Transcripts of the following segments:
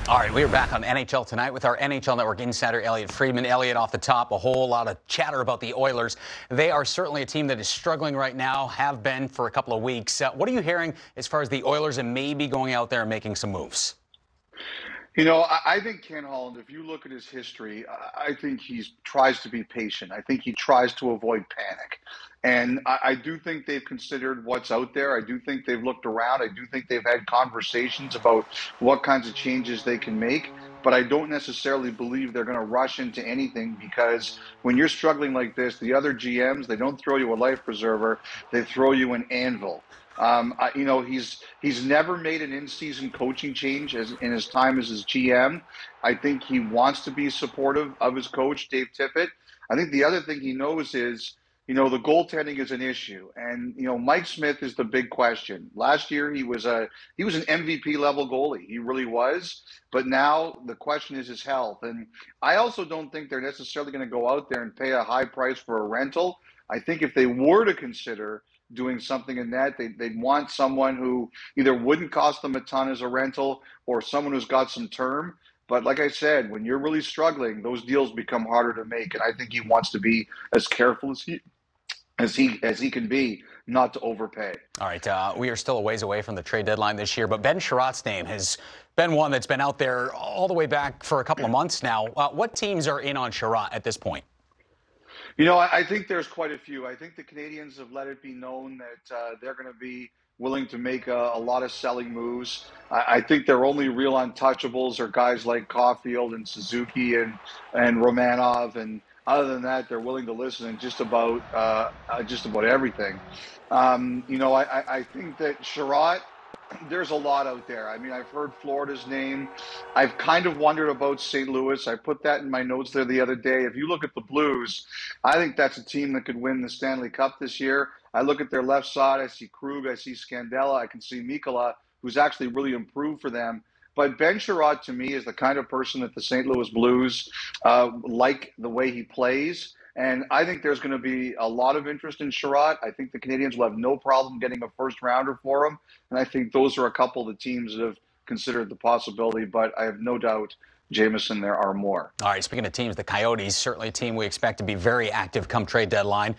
All right, we are back on NHL Tonight with our NHL Network insider, Elliot Friedman. Elliot, off the top, a whole lot of chatter about the Oilers. They are certainly a team that is struggling right now, have been for a couple of weeks. What are you hearing as far as the Oilers and maybe going out there and making some moves? You know, I think Ken Holland, if you look at his history, I think he tries to be patient. I think he tries to avoid panic. And I do think they've considered what's out there. I do think they've looked around. I do think they've had conversations about what kinds of changes they can make. But I don't necessarily believe they're going to rush into anything, because when you're struggling like this, the other GMs, they don't throw you a life preserver. They throw you an anvil. He's never made an in-season coaching change in his time as his GM. I think he wants to be supportive of his coach, Dave Tippett. I think the other thing he knows is, the goaltending is an issue, and Mike Smith is the big question. Last year he was an MVP level goalie. He really was. But now the question is his health, and I also don't think they're necessarily going to go out there and pay a high price for a rental. I think if they were to consider doing something in that, they'd want someone who either wouldn't cost them a ton as a rental, or someone who's got some term. But like I said, when you're really struggling, those deals become harder to make, and I think he wants to be as careful as he can be, not to overpay. All right, we are still a ways away from the trade deadline this year, but Ben Sherratt's name has been one that's been out there all the way back for a couple of months now. What teams are in on Sherratt at this point? I think there's quite a few. I think the Canadians have let it be known that they're going to be willing to make a lot of selling moves. I think their only real untouchables are guys like Caulfield and Suzuki and Romanov, and other than that, they're willing to listen in just about everything. I think that Sherratt, there's a lot out there. I mean, I've heard Florida's name. I've kind of wondered about St. Louis. I put that in my notes there the other day. If you look at the Blues, I think that's a team that could win the Stanley Cup this year. I look at their left side. I see Krug. I see Scandella. I can see Mikkola, who's actually really improved for them. But Ben Sherratt, to me, is the kind of person that the St. Louis Blues like the way he plays. And I think there's going to be a lot of interest in Sherratt. I think the Canadians will have no problem getting a first-rounder for him. And I think those are a couple of the teams that have considered the possibility. But I have no doubt, Jameson, there are more. All right, speaking of teams, the Coyotes, certainly a team we expect to be very active come trade deadline.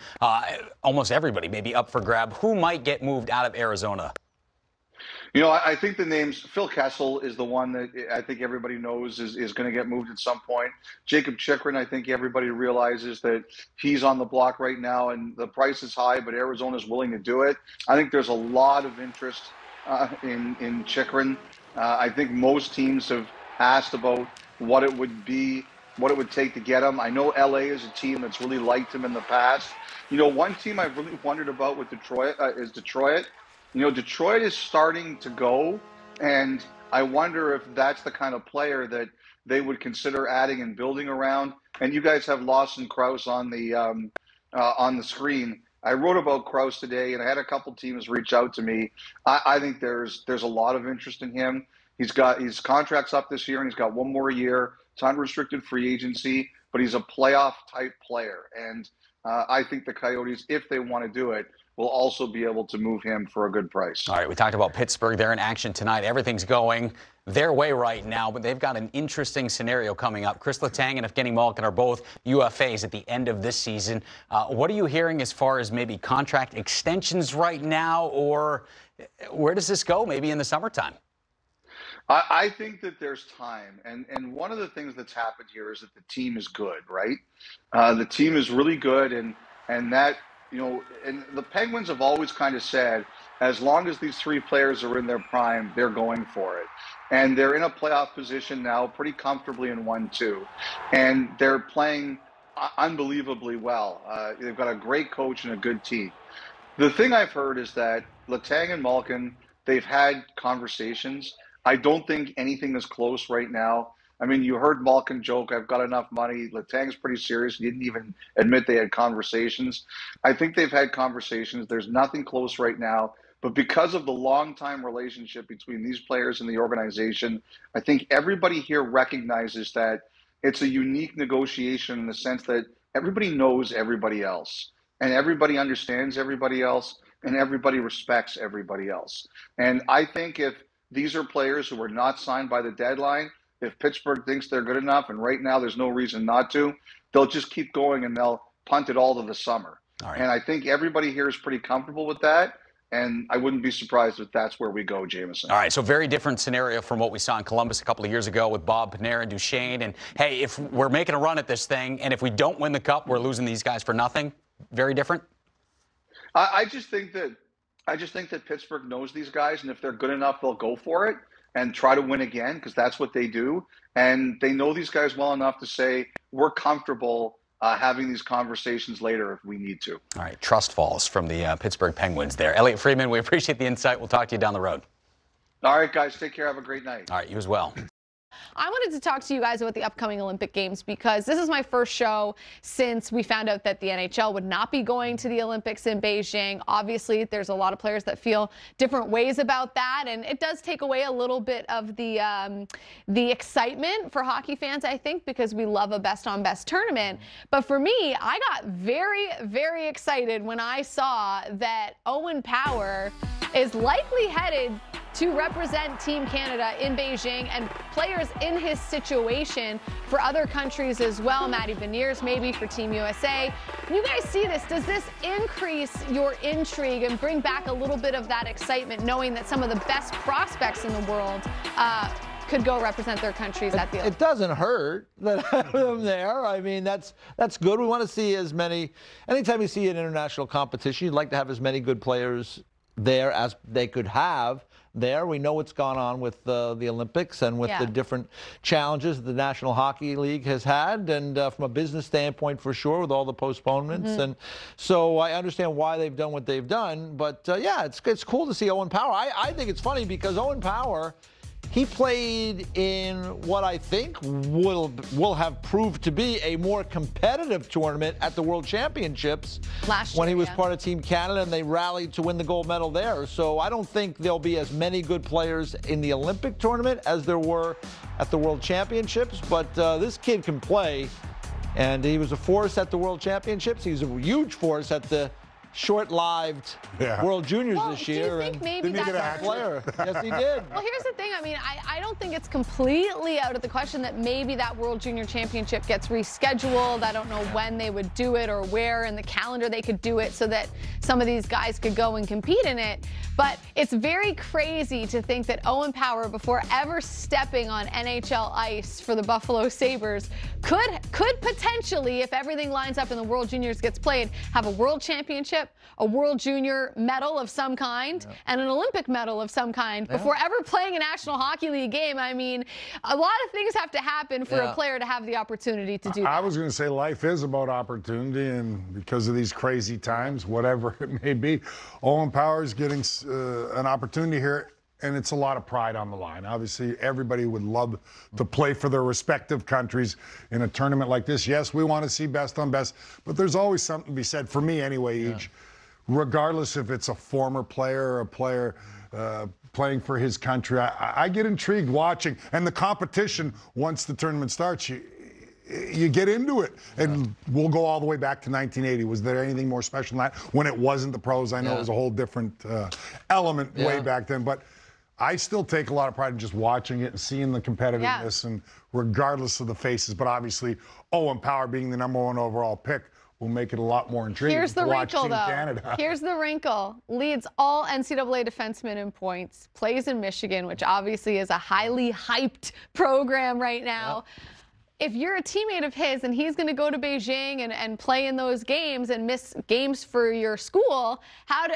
Almost everybody may be up for grab. Who might get moved out of Arizona? I think the names, Phil Kessel is the one that I think everybody knows is going to get moved at some point. Jacob Chychrun, I think everybody realizes that he's on the block right now, and the price is high, but Arizona's willing to do it. I think there's a lot of interest in Chychrun. I think most teams have asked about what it would take to get him. I know LA is a team that's really liked him in the past. One team I've really wondered about with Detroit is Detroit. Detroit is starting to go, and I wonder if that's the kind of player that they would consider adding and building around. And you guys have Lawson Crouse on the screen. I wrote about Crouse today, and I had a couple teams reach out to me. I think there's a lot of interest in him. His contract's up this year, and he's got one more year. It's unrestricted free agency, but he's a playoff-type player. And I think the Coyotes, if they want to do it, will also be able to move him for a good price. All right, we talked about Pittsburgh. They're in action tonight. Everything's going their way right now, but they've got an interesting scenario coming up. Chris Letang and Evgeny Malkin are both UFAs at the end of this season. What are you hearing as far as maybe contract extensions right now, or where does this go maybe in the summertime? I think that there's time, and one of the things that's happened here is that the team is good, right? The team is really good, and that, and the Penguins have always kind of said, as long as these three players are in their prime, they're going for it. And they're in a playoff position now pretty comfortably in 1-2. And they're playing unbelievably well. They've got a great coach and a good team. The thing I've heard is that Letang and Malkin, they've had conversations. I don't think anything is close right now. I mean, you heard Malkin joke, I've got enough money. Letang's pretty serious. He didn't even admit they had conversations. I think they've had conversations. There's nothing close right now. But because of the long-time relationship between these players and the organization, I think everybody here recognizes that it's a unique negotiation in the sense that everybody knows everybody else, and everybody understands everybody else, and everybody respects everybody else. And I think if these are players who were not signed by the deadline, if Pittsburgh thinks they're good enough, and right now there's no reason not to, they'll just keep going and they'll punt it all to the summer. All right. And I think everybody here is pretty comfortable with that. And I wouldn't be surprised if that's where we go, Jameson. All right, so very different scenario from what we saw in Columbus a couple of years ago with Bob Panarin and Duchesne. And, hey, if we're making a run at this thing, and if we don't win the Cup, we're losing these guys for nothing. Very different? I just think that Pittsburgh knows these guys, and if they're good enough, they'll go for it and try to win again, because that's what they do. And they know these guys well enough to say, we're comfortable having these conversations later if we need to. All right, trust falls from the Pittsburgh Penguins there. Elliot Friedman, we appreciate the insight. We'll talk to you down the road. All right, guys, take care. Have a great night. All right, you as well. I wanted to talk to you guys about the upcoming Olympic Games because this is my first show since we found out that the NHL would not be going to the Olympics in Beijing. Obviously, there's a lot of players that feel different ways about that, and it does take away a little bit of the excitement for hockey fans, I think, because we love a best-on-best tournament. But for me, I got very, very excited when I saw that Owen Power is likely headed to represent Team Canada in Beijing, and players in his situation for other countries as well. Matty Beniers maybe for Team USA. When you guys see this, does this increase your intrigue and bring back a little bit of that excitement, knowing that some of the best prospects in the world could go represent their countries at the Olympics? It doesn't hurt that have them there. I mean, that's good. We want to see as many. Anytime you see an international competition, you'd like to have as many good players there as they could have there. We know what's gone on with the Olympics and with the different challenges the National Hockey League has had, and from a business standpoint for sure with all the postponements. And so I understand why they've done what they've done, but yeah, it's cool to see Owen Power. I think it's funny because Owen Power, he played in what I think will have proved to be a more competitive tournament at the World Championships last year, when he was part of Team Canada, and they rallied to win the gold medal there. So I don't think there'll be as many good players in the Olympic tournament as there were at the World Championships, but this kid can play, and he was a force at the World Championships. He's a huge force at the short-lived World Juniors this year. Do you think maybe that's a player? Yes, he did. Well, here's the thing. I mean, I don't think it's completely out of the question that maybe that World Junior Championship gets rescheduled. I don't know when they would do it or where in the calendar they could do it so that some of these guys could go and compete in it. But it's very crazy to think that Owen Power, before ever stepping on NHL ice for the Buffalo Sabres, could potentially, if everything lines up and the World Juniors gets played, have a World Championship, a World Junior medal of some kind, and an Olympic medal of some kind before ever playing a National Hockey League game. I mean, a lot of things have to happen for a player to have the opportunity to do that. I was going to say life is about opportunity, and because of these crazy times, whatever it may be, Owen Power is getting an opportunity here, and it's a lot of pride on the line. Obviously, everybody would love to play for their respective countries in a tournament like this. Yes, we want to see best on best, but there's always something to be said, for me anyway, regardless if it's a former player or a player playing for his country. I get intrigued watching, and the competition, once the tournament starts, you get into it. And we'll go all the way back to 1980. Was there anything more special than that when it wasn't the pros? I know it was a whole different element way back then, but I still take a lot of pride in just watching it and seeing the competitiveness, and regardless of the faces. But obviously, Owen Power being the #1 overall pick will make it a lot more intriguing. Here's the to watch wrinkle, Team though. Canada. Here's the wrinkle. Leads all NCAA defensemen in points. Plays in Michigan, which obviously is a highly hyped program right now. If you're a teammate of his and he's going to go to Beijing and play in those games and miss games for your school, how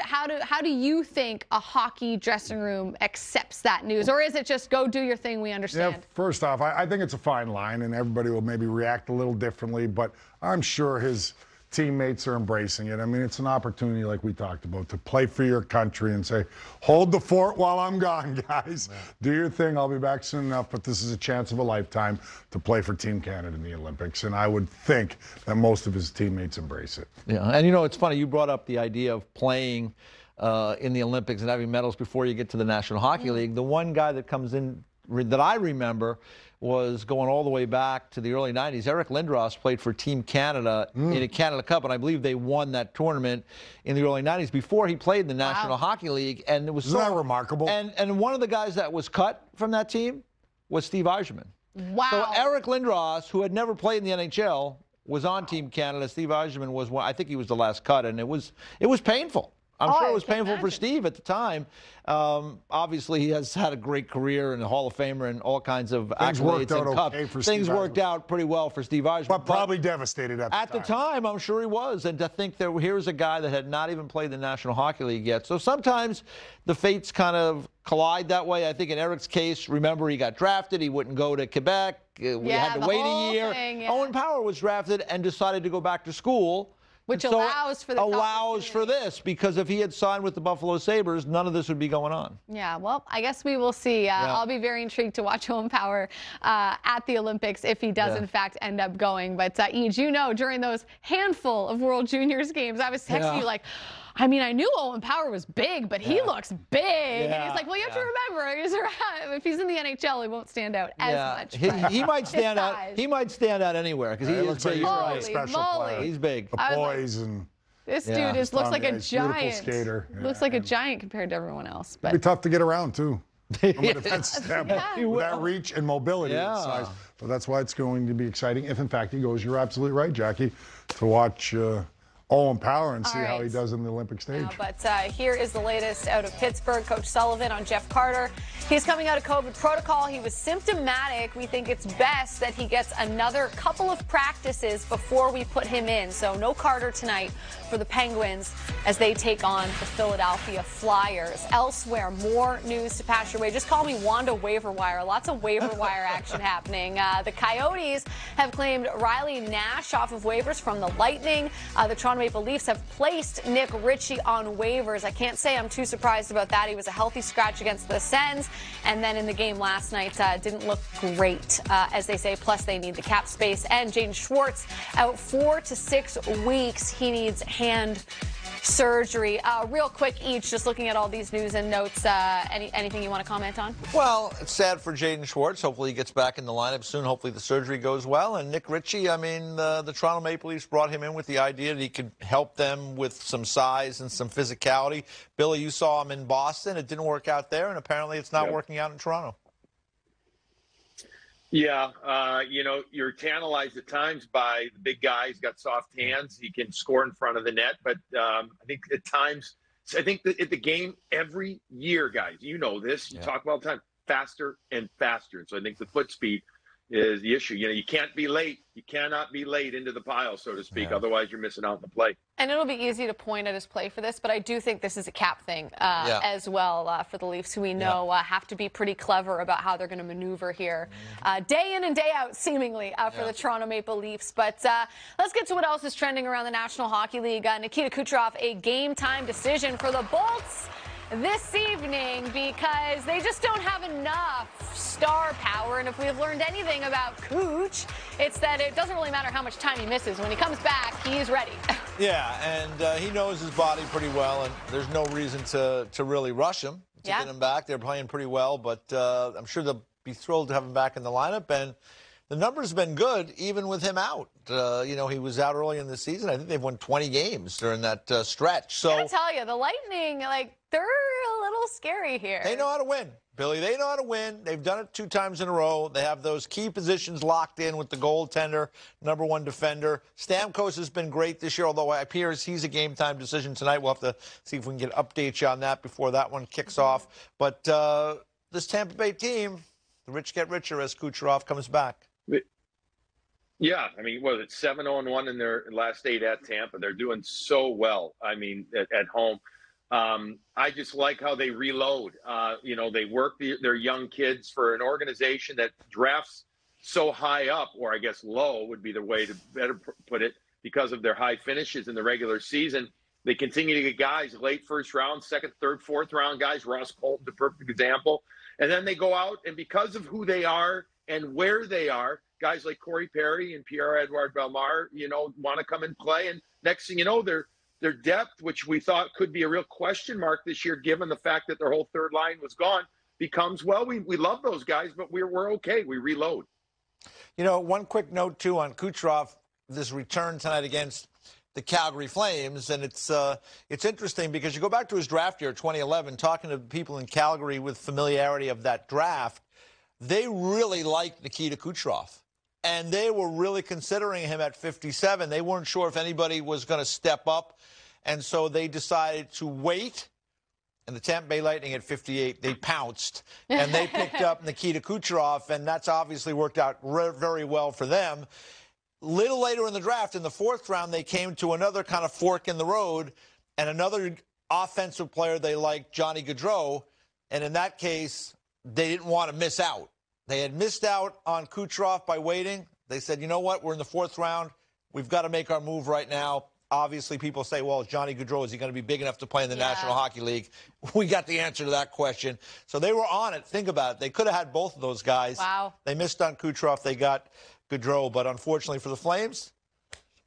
do you think a hockey dressing room accepts that news? Or is it just go do your thing, we understand? Yeah, first off, I think it's a fine line, and everybody will maybe react a little differently, but I'm sure his teammates are embracing it. I mean, it's an opportunity, like we talked about, to play for your country and say, hold the fort while I'm gone, guys. Do your thing. I'll be back soon enough, but this is a chance of a lifetime to play for Team Canada in the Olympics, and I would think that most of his teammates embrace it. Yeah, and you know, it's funny, you brought up the idea of playing in the Olympics and having medals before you get to the National Hockey League. The one guy that comes in that I remember was going all the way back to the early 90s. Eric Lindros played for Team Canada in a Canada Cup, and I believe they won that tournament in the early 90s before he played in the National Hockey League. And it was Isn't that remarkable? And one of the guys that was cut from that team was Steve Yzerman. Wow. So Eric Lindros, who had never played in the NHL, was on Team Canada. Steve Yzerman was one. I think he was the last cut, and it was painful. I'm sure it was painful for Steve at the time. Obviously, he has had a great career and a Hall of Famer and all kinds of accolades and cups. Things worked out pretty well for Steve Yzerman. But probably devastated at the time. I'm sure he was. And to think that here's a guy that had not even played the National Hockey League yet. So sometimes the fates kind of collide that way. I think in Eric's case, remember, he got drafted. He wouldn't go to Quebec. We had to wait a year. Owen Power was drafted and decided to go back to school. Which allows for this. Because if he had signed with the Buffalo Sabres, none of this would be going on. Yeah, well, I guess we will see. I'll be very intrigued to watch Owen Power at the Olympics if he does, in fact, end up going. But, Eej, you know, during those handful of World Juniors games, I was texting you like, I mean, I knew Owen Power was big, but he looks big. And he's like, well, you have to remember, if he's in the NHL, he won't stand out as much. He might stand out. He might stand out anywhere because he is big. Like a special player. He's big. A poison. This dude looks like a giant. Skater. Looks like a giant compared to everyone else. But it'd be tough to get around too. From a defensive standpoint, with that reach and mobility and size. But that's why it's going to be exciting. If in fact he goes, you're absolutely right, Jackie, to watch Owen Power and see how he does in the Olympic stage. But here is the latest out of Pittsburgh. Coach Sullivan on Jeff Carter. He's coming out of COVID protocol. He was symptomatic. We think it's best that he gets another couple of practices before we put him in. So no Carter tonight for the Penguins as they take on the Philadelphia Flyers. Elsewhere, more news to pass your way. Just call me Wanda Waiver Wire. Lots of waiver wire action happening. The Coyotes have claimed Riley Nash off of waivers from the Lightning. The Toronto Maple Leafs have placed Nick Ritchie on waivers. I can't say I'm too surprised about that. He was a healthy scratch against the Sens, and then in the game last night didn't look great, as they say. Plus, they need the cap space. And Jaden Schwartz out 4 to 6 weeks. He needs hand surgery. Real quick, each, just looking at all these news and notes, anything you want to comment on? Well, it's sad for Jaden Schwartz. Hopefully he gets back in the lineup soon. Hopefully the surgery goes well. And Nick Ritchie, I mean, the Toronto Maple Leafs brought him in with the idea that he could help them with some size and some physicality. Billy, you saw him in Boston. It didn't work out there, and apparently it's not working out in Toronto. Yeah, you're tantalized at times by the big guy. He's got soft hands. He can score in front of the net. But I think at times, that at the game every year, guys, you know this. You talk about all the time, faster and faster. And so I think the foot speed is the issue. You can't be late. You cannot be late into the pile, so to speak. Otherwise, you're missing out on the play. And it'll be easy to point at his play for this, but I do think this is a cap thing as well for the Leafs, who we know have to be pretty clever about how they're going to maneuver here day in and day out, seemingly, for the Toronto Maple Leafs. But let's get to what else is trending around the National Hockey League. Nikita Kucherov, a game-time decision for the Bolts this evening because they just don't have enough star power. And if we've learned anything about Cooch, it's that it doesn't really matter how much time he misses. When he comes back, he's ready. Yeah, and he knows his body pretty well, and there's no reason to really rush him to get him back. They're playing pretty well, but I'm sure they'll be thrilled to have him back in the lineup. And the numbers have been good, even with him out. He was out early in the season. I think they've won 20 games during that stretch. So I tell you, the Lightning, they're a little scary here. They know how to win, Billy. They know how to win. They've done it 2 times in a row. They have those key positions locked in with the goaltender, #1 defender. Stamkos has been great this year, although it appears he's a game-time decision tonight. We'll have to see if we can get updates on that before that one kicks off. But this Tampa Bay team, the rich get richer as Kucherov comes back. Yeah, I mean, what was it, 7-0-1 in their last 8 at Tampa? They're doing so well, I mean, at home. I just like how they reload. They work their young kids for an organization that drafts so high up, or I guess low would be the way to better put it, because of their high finishes in the regular season. They continue to get guys late first round, second, third, fourth round guys. Ross Colton's a perfect example. And then they go out, and because of who they are and where they are, guys like Corey Perry and Pierre-Edouard Bellemare, want to come and play. And next thing you know, their depth, which we thought could be a real question mark this year, given the fact that their whole third line was gone, becomes, well, we love those guys, but we're okay. We reload. One quick note, too, on Kucherov, this return tonight against the Calgary Flames. And it's interesting because you go back to his draft year, 2011, talking to people in Calgary with familiarity of that draft. they really liked Nikita Kucherov. And they were really considering him at 57. They weren't sure if anybody was going to step up. And so they decided to wait. And the Tampa Bay Lightning at 58, they pounced. And they picked up Nikita Kucherov. And that's obviously worked out very well for them. Little later in the draft, in the 4th round, they came to another kind of fork in the road. And another offensive player they liked, Johnny Gaudreau. And in that case, they didn't want to miss out. They had missed out on Kucherov by waiting. They said, you know what, we're in the 4th round. We've got to make our move right now. Obviously, people say, well, Johnny Gaudreau, is he going to be big enough to play in the National Hockey League? We got the answer to that question. So they were on it. Think about it. They could have had both of those guys. Wow. They missed on Kucherov. They got Gaudreau. But unfortunately for the Flames,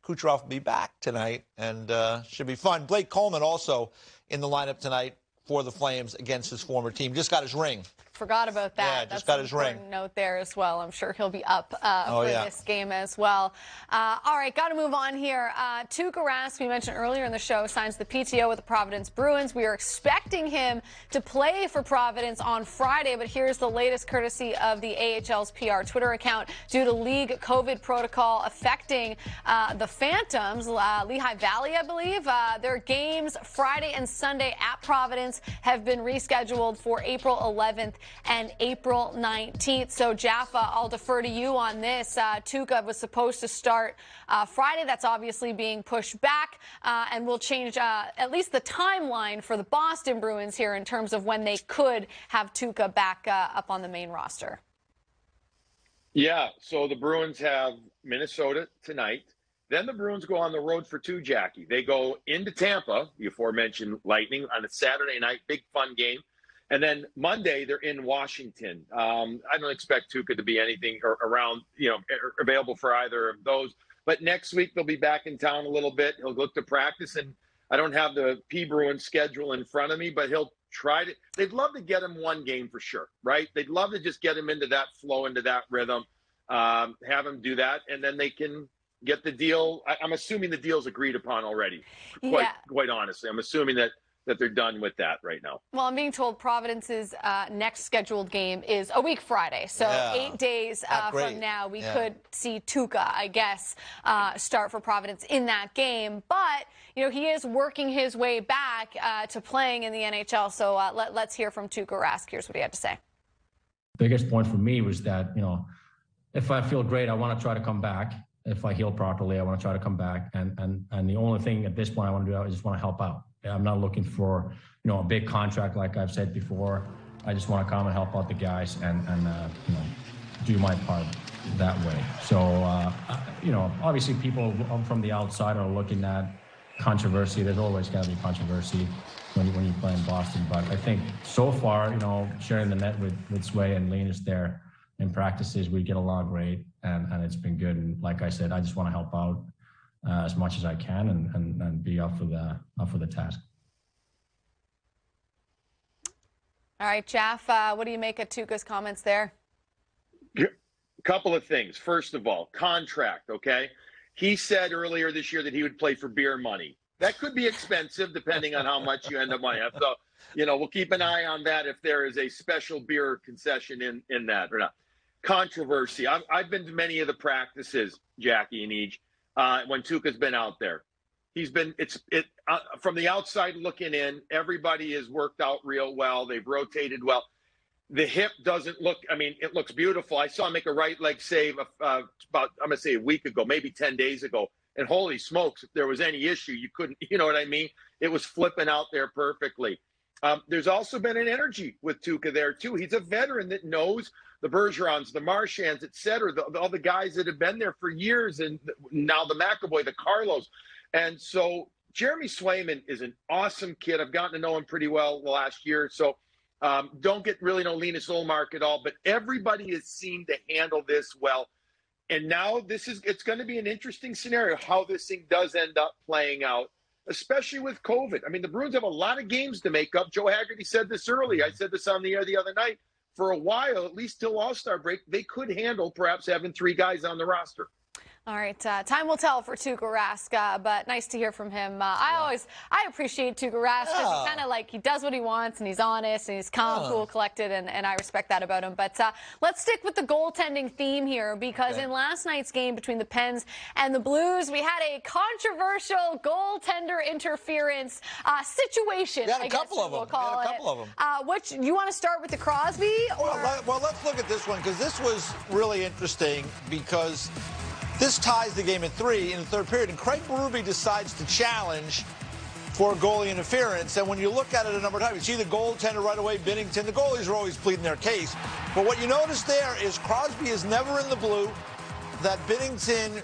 Kucherov will be back tonight and should be fun. Blake Coleman also in the lineup tonight for the Flames against his former team. Just got his ring. Forgot about that. Yeah, just got his ring. Note there as well. I'm sure he'll be up for this game as well. All right, got to move on here. Tuukka Rask, we mentioned earlier in the show, signs the PTO with the Providence Bruins. We are expecting him to play for Providence on Friday, but here's the latest courtesy of the AHL's PR Twitter account. Due to league COVID protocol affecting the Phantoms, Lehigh Valley, I believe, their games Friday and Sunday at Providence have been rescheduled for April 11th and April 19th. So, Jaffa, I'll defer to you on this. Tuukka was supposed to start Friday. That's obviously being pushed back, and will change at least the timeline for the Boston Bruins here in terms of when they could have Tuukka back up on the main roster. Yeah, so the Bruins have Minnesota tonight. Then the Bruins go on the road for 2, Jackie. They go into Tampa, the aforementioned Lightning, on a Saturday night, big fun game. And then Monday, they're in Washington. I don't expect Tuukka to be anything around, available for either of those. But next week, they'll be back in town a little bit. He'll look to practice. And I don't have the Bruins schedule in front of me, but he'll try to. They'd love to get him one game for sure, right? They'd love to just get him into that flow, into that rhythm, have him do that, and then they can get the deal. I'm assuming the deal's agreed upon already, quite honestly. I'm assuming that they're done with that right now. Well, I'm being told Providence's next scheduled game is a week Friday. So 8 days from now, we could see Tuukka, I guess, start for Providence in that game. But, he is working his way back to playing in the NHL. So let's hear from Tuukka Rask. Here's what he had to say. Biggest point for me was that, if I feel great, I want to try to come back. If I heal properly, I want to try to come back. And the only thing at this point I want to do, I just want to help out. I'm not looking for, a big contract like I've said before. I just want to come and help out the guys and do my part that way. So, obviously people from the outside are looking at controversy. There's always got to be controversy when you play in Boston. But I think so far, sharing the net with Sway and Linus there in practices, we get along great, and it's been good. And like I said, I just want to help out as much as I can and be up for the task. All right, Jaff, what do you make of Tuukka's comments there? A couple of things. First of all, contract, okay? He said earlier this year that he would play for beer money. That could be expensive depending on how much you end up money. So, we'll keep an eye on that if there is a special beer concession in that or not. Controversy. I've been to many of the practices, Jackie and Eej, when Tuukka's been out there. He's been from the outside looking in, everybody has worked out real well. They've rotated well. The hip doesn't look, it looks beautiful. I saw him make a right leg save about, I'm going to say a week ago, maybe 10 days ago. And holy smokes, if there was any issue, you couldn't, you know what I mean? It was flipping out there perfectly. There's also been an energy with Tuukka there, too. He's a veteran that knows the Bergerons, the Marchands, et cetera, all the guys that have been there for years, and now the McAvoy, the Carlos. And so Jeremy Swayman is an awesome kid. I've gotten to know him pretty well the last year. So don't get really know Linus Ullmark at all, but everybody has seemed to handle this well. And now it's going to be an interesting scenario how this thing does end up playing out, especially with COVID. The Bruins have a lot of games to make up. Joe Haggerty said this early. I said this on the air the other night. For a while, at least till All-Star break, they could handle perhaps having 3 guys on the roster. All right, time will tell for Tuukka Rask, but nice to hear from him. I appreciate Tuukka Rask because he kind of like, he does what he wants and he's honest and he's calm, cool, collected, and I respect that about him. But let's stick with the goaltending theme here because in last night's game between the Pens and the Blues, we had a controversial goaltender interference situation. We had a couple of them. Which you want to start with the Crosby? Or? Well, let's look at this one because this was really interesting because this ties the game at 3 in the third period, and Craig Berube decides to challenge for goalie interference. And when you look at it a number of times, you see the goaltender right away, Binnington. The goalies are always pleading their case. But what you notice there is Crosby is never in the blue, that Binnington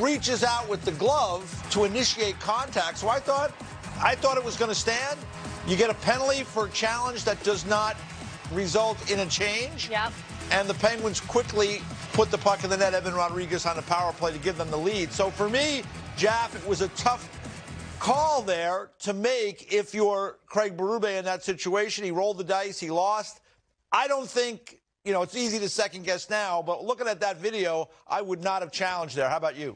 reaches out with the glove to initiate contact. So I thought it was going to stand. You get a penalty for a challenge that does not result in a change. Yep. And the Penguins quickly put the puck in the net, Evan Rodriguez on the power play to give them the lead. So for me, Jaff, it was a tough call there to make if you're Craig Berube in that situation. He rolled the dice. He lost. I don't think, it's easy to second guess now, but looking at that video, I would not have challenged there. How about you?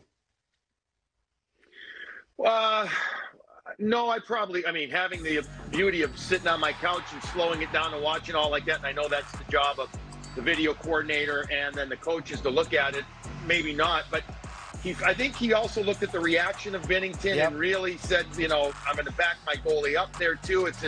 No, having the beauty of sitting on my couch and slowing it down and watching all like that, and I know that's the job of the video coordinator and then the coaches to look at it, maybe not, but I think he also looked at the reaction of Binnington and really said, I'm going to back my goalie up there too. It's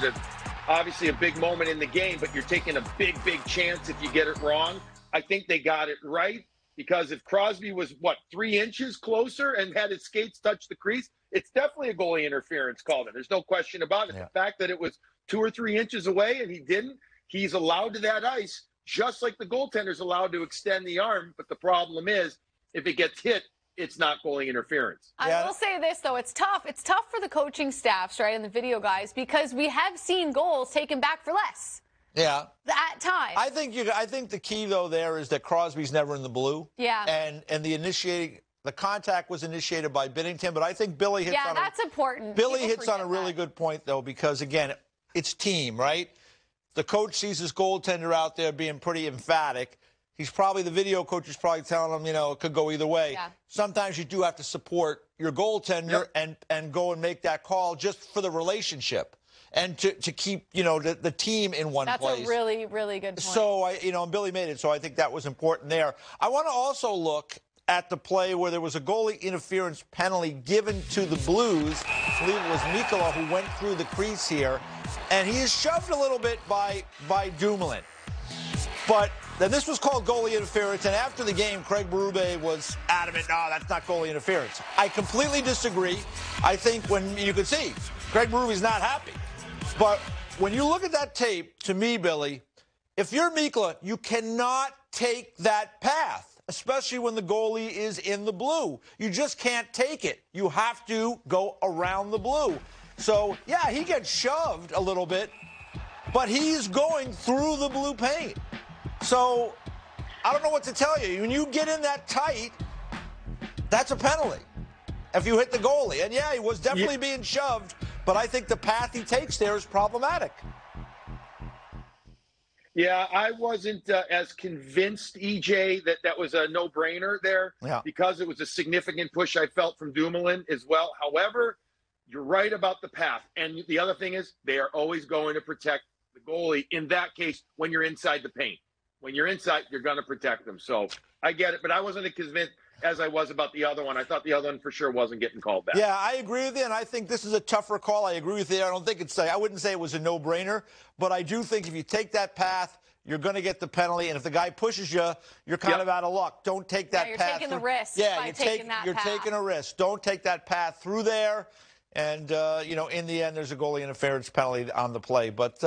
obviously a big moment in the game, but you're taking a big chance if you get it wrong. I think they got it right because if Crosby was, 3 inches closer and had his skates touch the crease, it's definitely a goalie interference call. There's no question about it. Yeah. The fact that it was 2 or 3 inches away and he didn't, he's allowed to that ice, just like the goaltender's allowed to extend the arm. But the problem is, if it gets hit, it's not goalie interference. I will say this, though. It's tough. It's tough for the coaching staffs, right, and the video guys, because we have seen goals taken back for less. Yeah. At times. I think the key, though, there is that Crosby's never in the blue. Yeah. And the contact was initiated by Binnington, but I think Billy hits on that's important. Billy hits on a really good point, though, because, again, it's team, right? The coach sees his goaltender out there being pretty emphatic. The video coach is probably telling him, it could go either way. Yeah. Sometimes you do have to support your goaltender and go and make that call just for the relationship and to keep, the team in one place. That's a really, really good point. So, and Billy made it, so I think that was important there. I want to also look at the play where there was a goalie interference penalty given to the Blues. I believe it was Mikkola who went through the crease here. And he is shoved a little bit by Dumoulin. But then this was called goalie interference. And after the game, Craig Berube was adamant, no, that's not goalie interference. I completely disagree. I think when you could see, Craig Berube's not happy. But when you look at that tape, to me, Billy, if you're Mikkola, you cannot take that path, especially when the goalie is in the blue. You just can't take it. You have to go around the blue. So, yeah, he gets shoved a little bit, but he's going through the blue paint. So, I don't know what to tell you. When you get in that tight, that's a penalty if you hit the goalie. And, yeah, he was definitely being shoved, but I think the path he takes there is problematic. Yeah, I wasn't as convinced, EJ, that was a no-brainer there because it was a significant push I felt from Dumoulin as well. However, you're right about the path. And the other thing is they are always going to protect the goalie in that case when you're inside the paint. When you're inside, you're going to protect them. So I get it, but I wasn't as convinced as I was about the other one. I thought the other one for sure wasn't getting called back. Yeah, I agree with you, and I think this is a tougher call. I agree with you. I wouldn't say it was a no-brainer, but I do think if you take that path, you're going to get the penalty, and if the guy pushes you, you're kind of out of luck. Don't take that path. You're taking the risk by taking that path. You're taking a risk. Don't take that path through there. And, in the end, there's a goalie interference penalty on the play. But,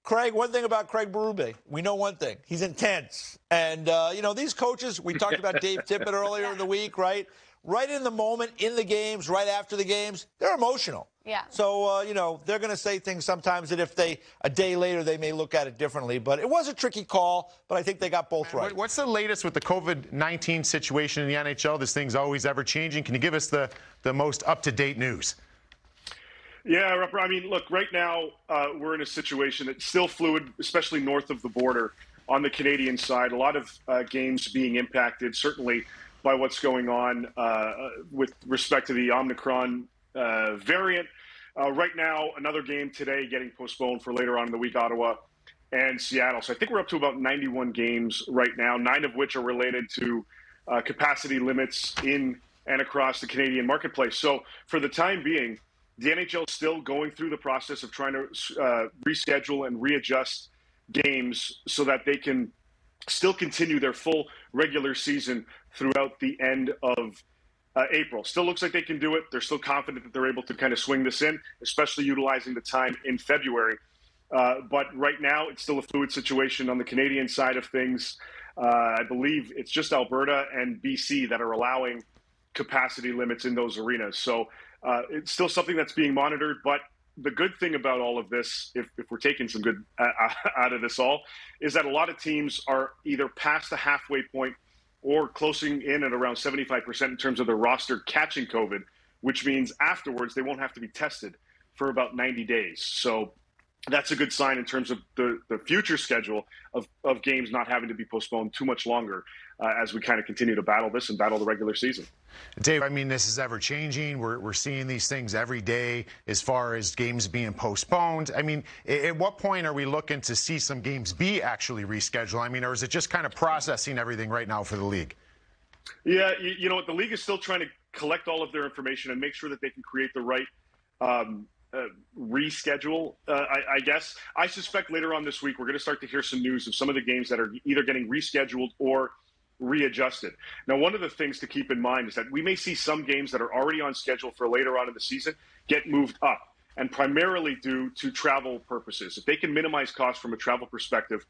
Craig, one thing about Craig Berube, we know one thing. He's intense. And, these coaches, we talked about Dave Tippett earlier in the week, right? Right in the moment, in the games, right after the games, they're emotional. Yeah. So, they're going to say things sometimes that if a day later, they may look at it differently. But it was a tricky call, but I think they got both right. What's the latest with the COVID-19 situation in the NHL? This thing's always ever changing. Can you give us the most up-to-date news? Yeah, I mean, look, right now we're in a situation that's still fluid, especially north of the border on the Canadian side. A lot of games being impacted. Certainly by what's going on with respect to the Omicron variant. Right now, another game today getting postponed for later on in the week, Ottawa and Seattle. So I think we're up to about 91 games right now, 9 of which are related to capacity limits in and across the Canadian marketplace. So for the time being, the NHL is still going through the process of trying to reschedule and readjust games so that they can still continue their full regular season throughout the end of April. Still looks like they can do it. They're still confident that they're able to kind of swing this in, especially utilizing the time in February. But right now, it's still a fluid situation on the Canadian side of things. I believe it's just Alberta and BC that are allowing capacity limits in those arenas. So it's still something that's being monitored. But the good thing about all of this, if we're taking some good out of this all, is that a lot of teams are either past the halfway point or closing in at around 75% in terms of their roster catching COVID, which means afterwards they won't have to be tested for about 90 days. So that's a good sign in terms of the future schedule of games not having to be postponed too much longer as we kind of continue to battle this and battle the regular season. Dave, I mean, this is ever changing. We're seeing these things every day as far as games being postponed. I mean, at what point are we looking to see some games be actually rescheduled? I mean, or is it just kind of processing everything right now for the league? Yeah, you know what? The league is still trying to collect all of their information and make sure that they can create the right reschedule, I guess. I suspect later on this week we're going to start to hear some news of some of the games that are either getting rescheduled or readjusted. Now, one of the things to keep in mind is that we may see some games that are already on schedule for later on in the season get moved up, and primarily due to travel purposes. If they can minimize costs from a travel perspective,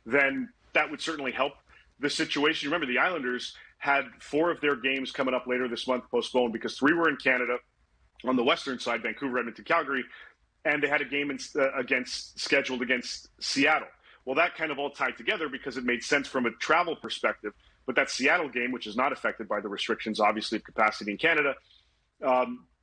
then that would certainly help the situation. Remember, the Islanders had 4 of their games coming up later this month postponed because 3 were in Canada on the western side, Vancouver, Edmonton, Calgary, and they had a game scheduled against Seattle. Well, that kind of all tied together because it made sense from a travel perspective. But that Seattle game, which is not affected by the restrictions, obviously, of capacity in Canada,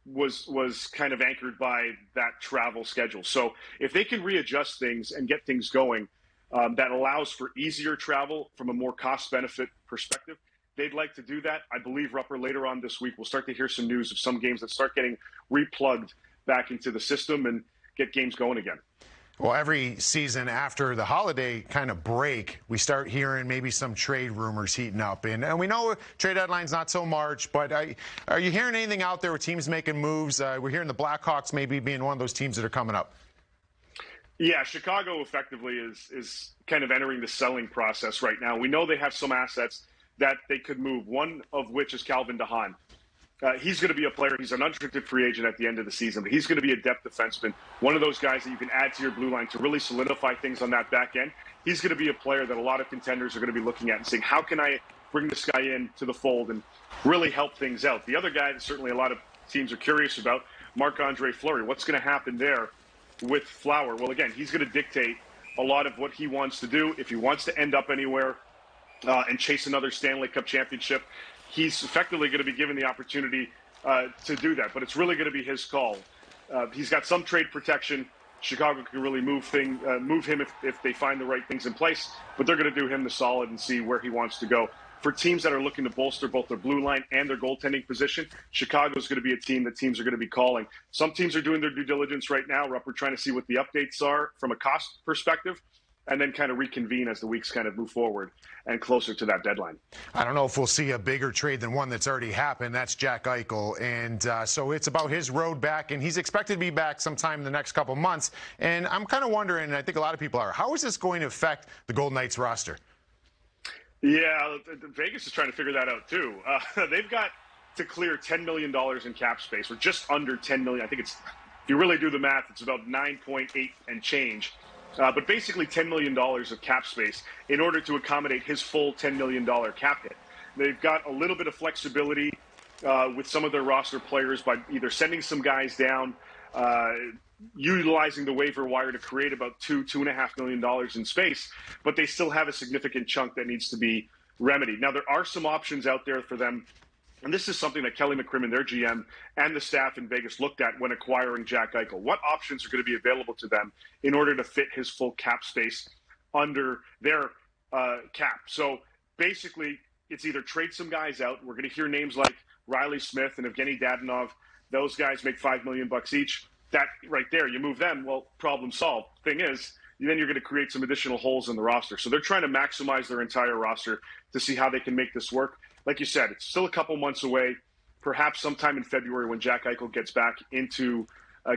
was kind of anchored by that travel schedule. So if they can readjust things and get things going, that allows for easier travel from a more cost-benefit perspective, they'd like to do that. I believe, Rupper, later on this week, we'll start to hear some news of some games that start getting replugged back into the system and get games going again. Well, every season after the holiday kind of break, we start hearing maybe some trade rumors heating up. And we know trade deadline's not so March, but are you hearing anything out there with teams making moves? We're hearing the Blackhawks maybe being one of those teams that are coming up. Yeah, Chicago effectively is kind of entering the selling process right now. We know they have some assets that they could move, one of which is Calvin DeHaan. He's going to be a player. He's an unrestricted free agent at the end of the season, but he's going to be a depth defenseman, one of those guys that you can add to your blue line to really solidify things on that back end. He's going to be a player that a lot of contenders are going to be looking at and saying, how can I bring this guy in to the fold and really help things out? The other guy that certainly a lot of teams are curious about, Marc-Andre Fleury. What's going to happen there with Flower? Well, again, he's going to dictate a lot of what he wants to do. If he wants to end up anywhere and chase another Stanley Cup championship, he's effectively going to be given the opportunity to do that. But it's really going to be his call. He's got some trade protection. Chicago can really move him if they find the right things in place. But they're going to do him the solid and see where he wants to go. For teams that are looking to bolster both their blue line and their goaltending position, Chicago's going to be a team that teams are going to be calling. Some teams are doing their due diligence right now. We're trying to see what the updates are from a cost perspective, and then kind of reconvene as the weeks kind of move forward and closer to that deadline. I don't know if we'll see a bigger trade than one that's already happened. That's Jack Eichel. And so it's about his road back, and he's expected to be back sometime in the next couple months. And I'm kind of wondering, and I think a lot of people are, how is this going to affect the Golden Knights roster? Yeah, Vegas is trying to figure that out too. They've got to clear $10 million in cap space, or just under $10 million. I think it's, if you really do the math, it's about 9.8 and change. But basically $10 million of cap space in order to accommodate his full $10 million cap hit. They've got a little bit of flexibility with some of their roster players by either sending some guys down, utilizing the waiver wire to create about $2.5 million in space, but they still have a significant chunk that needs to be remedied. Now, there are some options out there for them. And this is something that Kelly McCrimmon, their GM, and the staff in Vegas looked at when acquiring Jack Eichel. What options are going to be available to them in order to fit his full cap space under their cap? So basically, it's either trade some guys out. We're going to hear names like Riley Smith and Evgeny Dadonov. Those guys make $5 million each. That right there, you move them, well, problem solved. Thing is, then you're going to create some additional holes in the roster. So they're trying to maximize their entire roster to see how they can make this work. Like you said, it's still a couple months away, perhaps sometime in February when Jack Eichel gets back into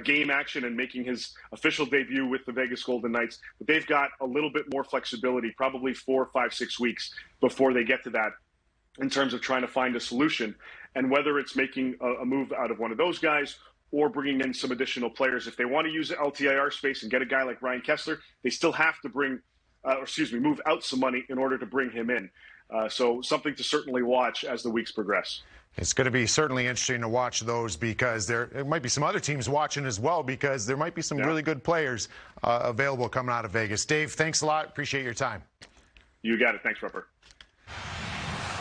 game action and making his official debut with the Vegas Golden Knights. But they've got a little bit more flexibility, probably 4, 5, 6 weeks before they get to that in terms of trying to find a solution. And whether it's making a move out of one of those guys or bringing in some additional players. If they want to use the LTIR space and get a guy like Ryan Kessler, they still have to move out some money in order to bring him in. So something to certainly watch as the weeks progress. It's going to be certainly interesting to watch those because there might be some other teams watching as well because there might be some really good players available coming out of Vegas. Dave, thanks a lot. Appreciate your time. You got it. Thanks, Rupert.